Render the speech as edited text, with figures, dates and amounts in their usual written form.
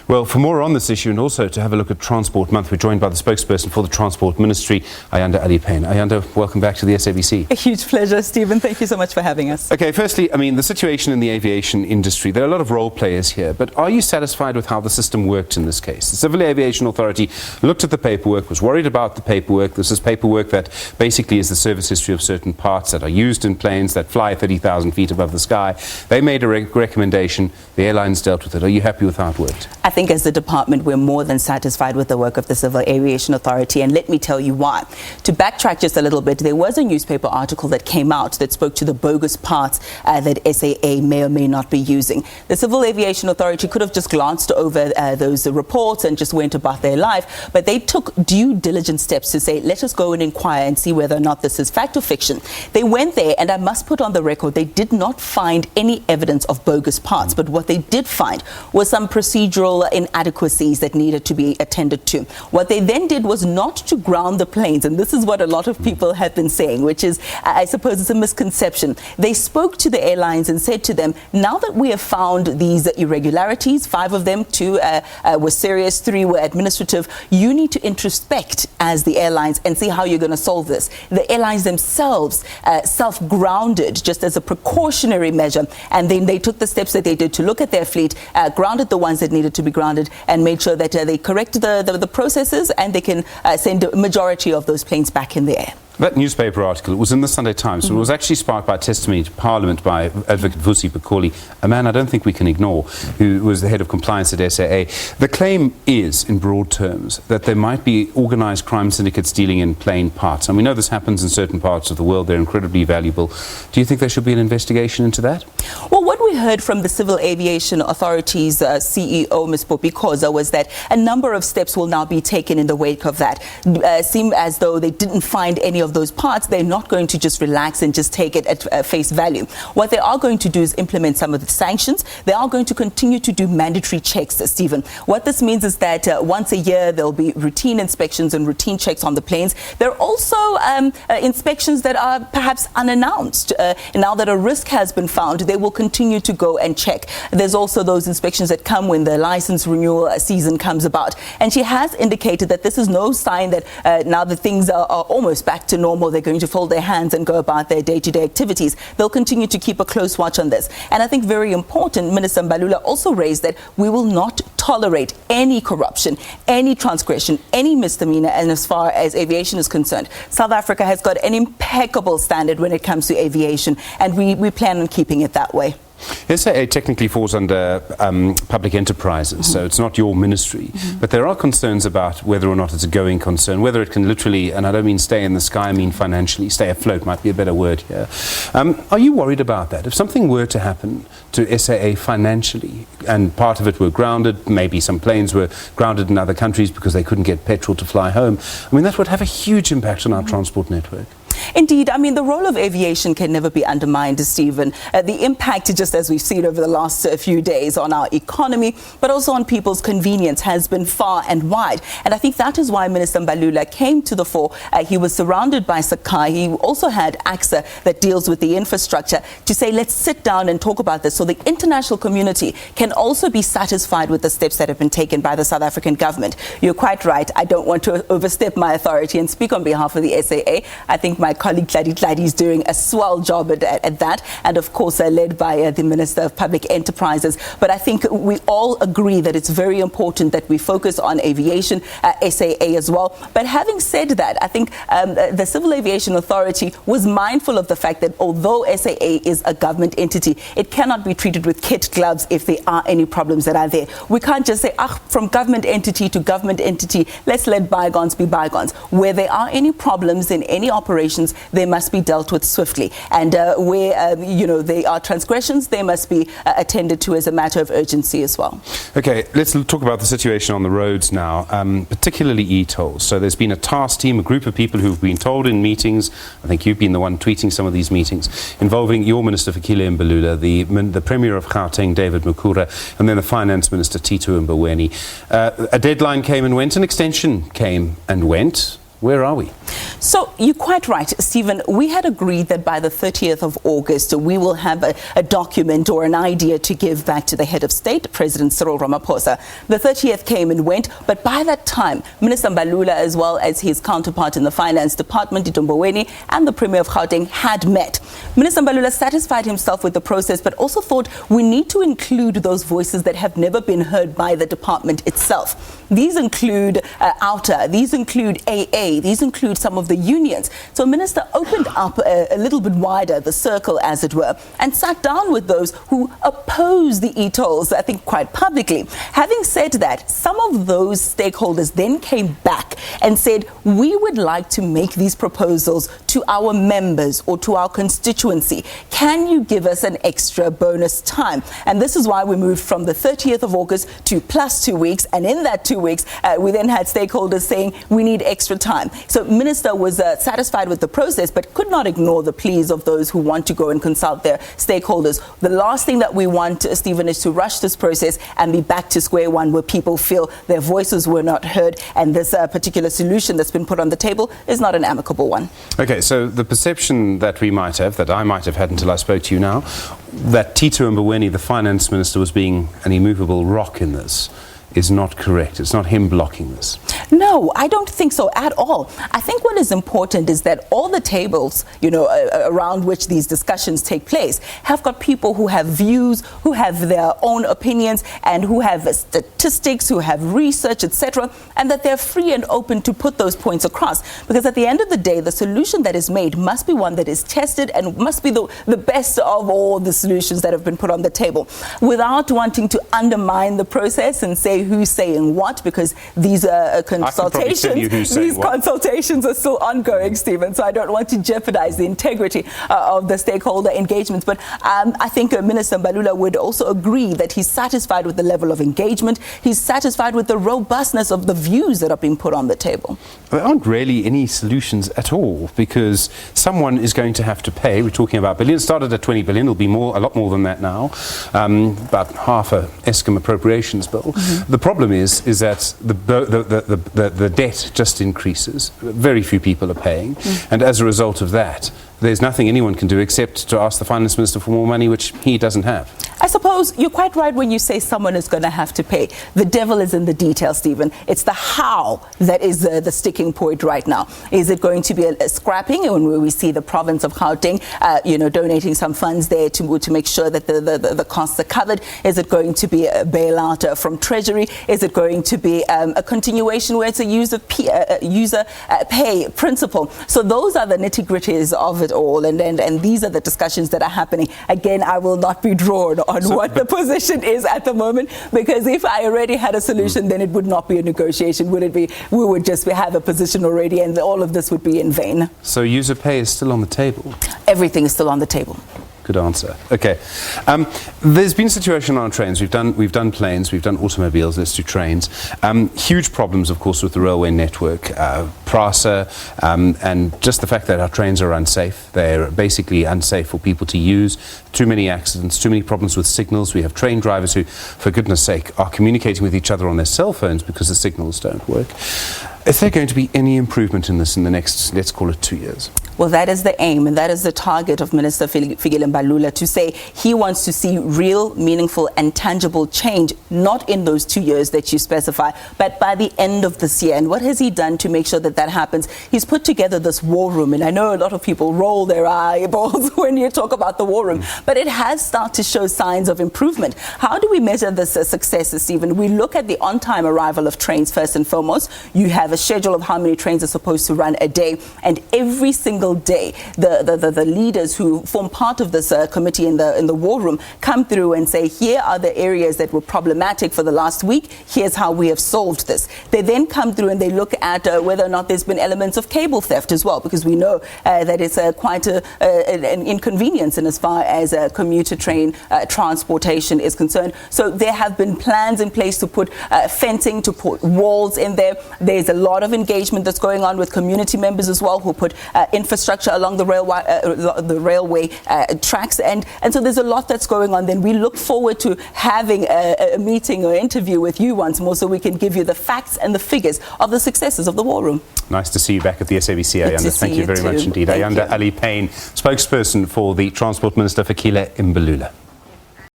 Well, for more on this issue and also to have a look at Transport Month, we're joined by the spokesperson for the Transport Ministry, Ayanda Allie-Payne. Ayanda, welcome back to the SABC. A huge pleasure, Stephen. Thank you so much for having us. Okay, firstly, I mean, the situation in the aviation industry, there are a lot of role players here, but are you satisfied with how the system worked in this case? The Civil Aviation Authority looked at the paperwork, was worried about the paperwork. This is paperwork that basically is the service history of certain parts that are used in planes that fly 30,000 feet above the sky. They made a recommendation. The airlines dealt with it. Are you happy with how it worked? I think as the department, we're more than satisfied with the work of the Civil Aviation Authority, and let me tell you why. To backtrack just a little bit, there was a newspaper article that came out that spoke to the bogus parts that SAA may or may not be using. The Civil Aviation Authority could have just glanced over those reports and just went about their life, but they took due diligent steps to say, let us go and inquire and see whether or not this is fact or fiction. They went there, and I must put on the record, they did not find any evidence of bogus parts, but what they did find was some procedural inadequacies that needed to be attended to. What they then did was not to ground the planes, and this is what a lot of people have been saying, which is, I suppose it's a misconception. They spoke to the airlines and said to them, now that we have found these irregularities, 5 of them, 2 were serious, 3 were administrative, you need to introspect as the airlines and see how you're going to solve this. The airlines themselves self-grounded just as a precautionary measure, and then they took the steps that they did to look at their fleet, grounded the ones that needed to be grounded, and made sure that they corrected the processes, and they can send a majority of those planes back in the air. That newspaper article was in the Sunday Times, but it was actually sparked by testimony to Parliament by Advocate Vusi Pikoli, a man I don't think we can ignore, who was the head of compliance at SAA. The claim is, in broad terms, that there might be organised crime syndicates dealing in plane parts. And we know this happens in certain parts of the world. They're incredibly valuable. Do you think there should be an investigation into that? Well, what we heard from the Civil Aviation Authority's CEO, Ms. Poppy Khoza, was that a number of steps will now be taken in the wake of that. Seem as though they didn't find any of those parts. They're not going to just relax and just take it at face value. What they are going to do is implement some of the sanctions. They are going to continue to do mandatory checks, Stephen. What this means is that once a year there'll be routine inspections and routine checks on the planes. There are also inspections that are perhaps unannounced. Now that a risk has been found, they will continue to go and check. There's also those inspections that come when the license renewal season comes about. And she has indicated that this is no sign that now that things are almost back to normal, they're going to fold their hands and go about their day-to-day activities. They'll continue to keep a close watch on this. And I think very important, Minister Mbalula also raised that we will not tolerate any corruption, any transgression, any misdemeanor. And as far as aviation is concerned, South Africa has got an impeccable standard when it comes to aviation, and we plan on keeping it that way. SAA technically falls under public enterprises, so it's not your ministry. But there are concerns about whether or not it's a going concern, whether it can literally, and I don't mean stay in the sky, I mean financially, stay afloat might be a better word here. Are you worried about that? If something were to happen to SAA financially, and part of it were grounded, maybe some planes were grounded in other countries because they couldn't get petrol to fly home, I mean, that would have a huge impact on our transport network. Indeed. I mean, the role of aviation can never be undermined, Stephen. The impact, just as we've seen over the last few days on our economy, but also on people's convenience, has been far and wide. And I think that is why Minister Mbalula came to the fore. He was surrounded by SACA. He also had AXA that deals with the infrastructure to say, let's sit down and talk about this so the international community can also be satisfied with the steps that have been taken by the South African government. You're quite right. I don't want to overstep my authority and speak on behalf of the SAA. I think my colleague Tladi is doing a swell job at that, and of course led by the Minister of Public Enterprises. But I think we all agree that it's very important that we focus on aviation, SAA as well. But having said that, I think the Civil Aviation Authority was mindful of the fact that although SAA is a government entity, it cannot be treated with kid gloves if there are any problems that are there. We can't just say, from government entity to government entity, let's let bygones be bygones. Where there are any problems in any operations, they must be dealt with swiftly, and where they are transgressions, they must be attended to as a matter of urgency as well. Okay, let's talk about the situation on the roads now, particularly e-tolls. So there's been a task team, a group of people who've been told in meetings, I think you've been the one tweeting some of these meetings, involving your Minister Fikile Mbalula, the Premier of Gauteng, David Mukura, and then the Finance Minister, Tito Mboweni. A deadline came and went, an extension came and went. Where are we? So you're quite right, Stephen. We had agreed that by the 30th of August, we will have a document or an idea to give back to the head of state, President Cyril Ramaphosa. The 30th came and went, but by that time, Minister Mbalula, as well as his counterpart in the Finance Department, Mboweni, and the Premier of Gauteng had met. Minister Mbalula satisfied himself with the process, but also thought we need to include those voices that have never been heard by the department itself. These include OUTA, these include AA, these include some of the unions. So Minister opened up a little bit wider the circle, as it were, and sat down with those who oppose the e-tolls, I think quite publicly. Having said that, some of those stakeholders then came back and said, we would like to make these proposals to our members or to our constituency. Can you give us an extra bonus time? And this is why we moved from the 30th of August to plus 2 weeks. And in that 2 weeks, we then had stakeholders saying we need extra time. So Minister was satisfied with the process, but could not ignore the pleas of those who want to go and consult their stakeholders. The last thing that we want, Stephen, is to rush this process and be back to square one where people feel their voices were not heard, and this particular solution that's been put on the table is not an amicable one. Okay, so the perception that we might have, that I might have had until I spoke to you now, that Tito Mboweni, the finance minister, was being an immovable rock in this, is not correct. It's not him blocking this. No, I don't think so at all. I think what is important is that all the tables, around which these discussions take place have got people who have views, who have their own opinions, and who have statistics, who have research, etc., and that they're free and open to put those points across. Because at the end of the day, the solution that is made must be one that is tested and must be the best of all the solutions that have been put on the table, without wanting to undermine the process and say who's saying what, because these consultations are still ongoing, Stephen, so I don't want to jeopardize the integrity of the stakeholder engagements. But I think Minister Mbalula would also agree that he's satisfied with the level of engagement. He's satisfied with the robustness of the views that are being put on the table. There aren't really any solutions at all, because someone is going to have to pay. We're talking about billions. It started at 20 billion. It'll be a lot more than that now. About half a Eskom appropriations bill. The problem is that the debt just increases. Very few people are paying, and as a result of that, there's nothing anyone can do except to ask the finance minister for more money, which he doesn't have. I suppose you're quite right when you say someone is going to have to pay. The devil is in the detail, Stephen. It's the how that is the sticking point right now. Is it going to be a scrapping, when we see the province of Gauteng, donating some funds there to make sure that the costs are covered? Is it going to be a bailout from Treasury? Is it going to be a continuation where it's a user pay principle? So those are the nitty-gritties of it all, and these are the discussions that are happening. Again, I will not be drawn on what the position is at the moment, because if I already had a solution, then it would not be a negotiation, would it be? We would just have a position already, and all of this would be in vain. So user pay is still on the table? Everything is still on the table. Good answer. Okay. There's been a situation on trains. We've done planes, we've done automobiles, let's do trains. Huge problems, of course, with the railway network, PRASA, and just the fact that our trains are unsafe. They're basically unsafe for people to use. Too many accidents, too many problems with signals. We have train drivers who, for goodness sake, are communicating with each other on their cell phones because the signals don't work. Is there going to be any improvement in this in the next, let's call it 2 years? Well, that is the aim, and that is the target of Minister Fikile Mbalula, to say he wants to see real, meaningful and tangible change, not in those 2 years that you specify, but by the end of this year. And what has he done to make sure that that happens? He's put together this war room, and I know a lot of people roll their eyeballs when you talk about the war room, but it has started to show signs of improvement. How do we measure this success, Stephen? We look at the on-time arrival of trains first and foremost. You have a schedule of how many trains are supposed to run a day, and every single day the leaders who form part of this committee in the war room come through and say, here are the areas that were problematic for the last week, here's how we have solved this. They then come through and they look at whether or not there's been elements of cable theft as well, because we know that it's quite an inconvenience in as far as commuter train transportation is concerned. So there have been plans in place to put fencing, to put walls in there. There's a lot of engagement that's going on with community members as well, who put infrastructure along the railway tracks, and so there's a lot that's going on. Then we look forward to having a meeting or interview with you once more, so we can give you the facts and the figures of the successes of the war room. Nice to see you back at the SABC, Good to Ayanda. see Thank you you very too. much indeed. Thank Ayanda you. Allie-Payne, spokesperson for the Transport Minister Fikile Mbalula.